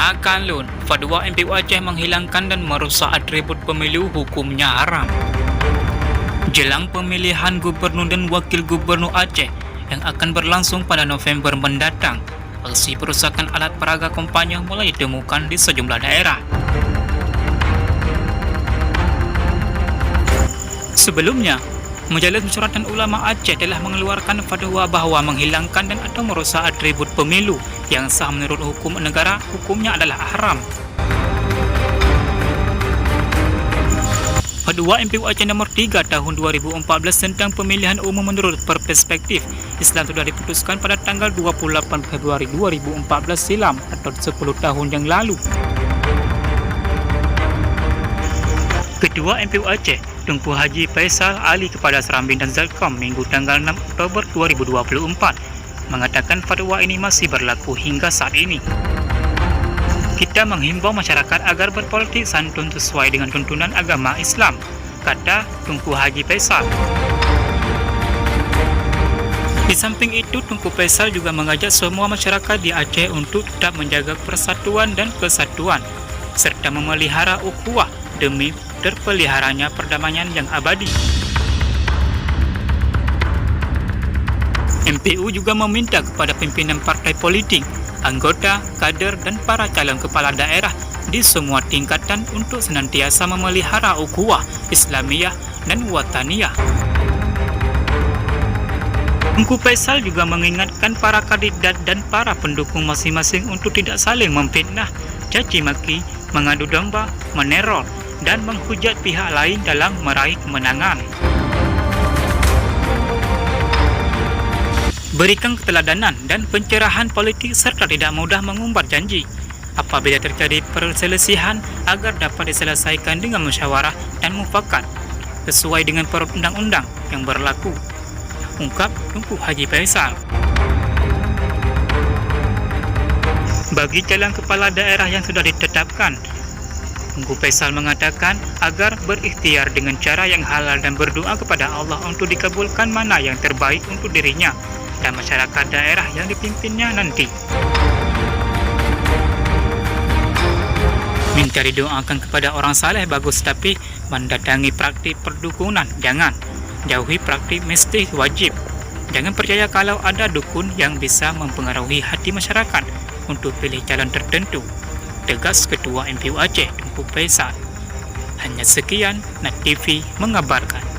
Akalun, Fatwa MPU Aceh menghilangkan dan merusak atribut pemilu hukumnya haram. Jelang pemilihan gubernur dan wakil gubernur Aceh yang akan berlangsung pada November mendatang, aksi perusakan alat peraga kampanye mulai ditemukan di sejumlah daerah. Sebelumnya, Majelis Persyaratan Ulama Aceh telah mengeluarkan fatwa bahawa menghilangkan dan atau merosak atribut pemilu yang sah menurut hukum negara hukumnya adalah haram. Fatwa MPU Aceh nomor 3 tahun 2014 tentang pemilihan umum menurut perspektif Islam sudah diputuskan pada tanggal 28 Februari 2014 silam atau 10 tahun yang lalu. Ketua MPU Aceh, Tunku Haji Faisal Ali kepada Serambi dan Zelkom Minggu tanggal 6 Oktober 2024 mengatakan fatwa ini masih berlaku hingga saat ini. Kita menghimbau masyarakat agar berpolitik santun sesuai dengan tuntunan agama Islam, kata Tunku Haji Faisal. Di samping itu, Tunku Faisal juga mengajak semua masyarakat di Aceh untuk tetap menjaga persatuan dan kesatuan, serta memelihara ukhuwah demi terpeliharanya perdamaian yang abadi. MPU juga meminta kepada pimpinan partai politik, anggota, kader, dan para calon kepala daerah di semua tingkatan untuk senantiasa memelihara ukhuwah Islamiyah dan Wataniyah. Tunku Faisal juga mengingatkan para kandidat dan para pendukung masing-masing untuk tidak saling memfitnah, caci maki, mengadu domba, meneror, dan menghujat pihak lain dalam meraih kemenangan. Berikan keteladanan dan pencerahan politik serta tidak mudah mengumbar janji. Apabila terjadi perselisihan agar dapat diselesaikan dengan musyawarah dan mufakat sesuai dengan perundang-undang yang berlaku, ungkap Tunku Haji Faisal. Bagi calon kepala daerah yang sudah ditetapkan, Tunku Faisal mengatakan agar berikhtiar dengan cara yang halal dan berdoa kepada Allah untuk dikabulkan mana yang terbaik untuk dirinya dan masyarakat daerah yang dipimpinnya nanti. Minta didoakan kepada orang saleh bagus, tapi mendatangi praktik perdukunan jangan. Jauhi praktik mesti wajib. Jangan percaya kalau ada dukun yang bisa mempengaruhi hati masyarakat untuk pilih calon tertentu, tegas Ketua MPU Aceh Tunku Faisal. Hanya sekian, Net TV mengabarkan.